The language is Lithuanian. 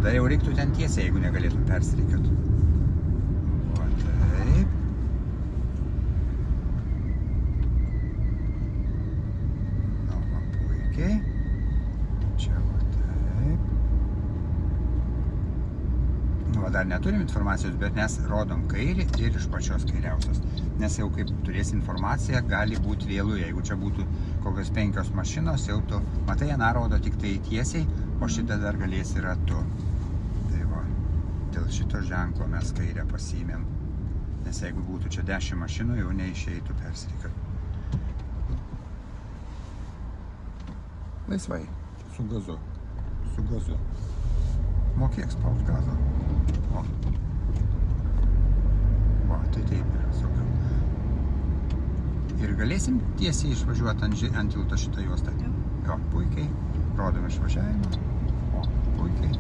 tada jau reiktų ten tiesiai, jeigu negalėtum persirikiuoti. Va taip. Na, va, puikiai. Čia va taip. Nu, va, dar neturim informacijos, bet mes rodom kairį ir iš pačios kairiausios. Nes jau kaip turės informaciją, gali būti vėlu. Jeigu čia būtų kokios 5 mašinos, jau tu matai, jie rodo tik tai tiesiai, o šitą dar galėsi ratu. Tai va, dėl šito ženklo mes kairę pasiėmėm. Nes jeigu būtų čia 10 mašinų, jau neišeitų persirikiuoti. Laisvai, su gazu. Su gazu. Mokėk spaust gazą. O. Va, tai taip yra, sakiau. Ir galėsim tiesiai išvažiuoti ant tilto šitą juostą. Jo, puikiai. Rodom išvažiavimą. O, puikiai.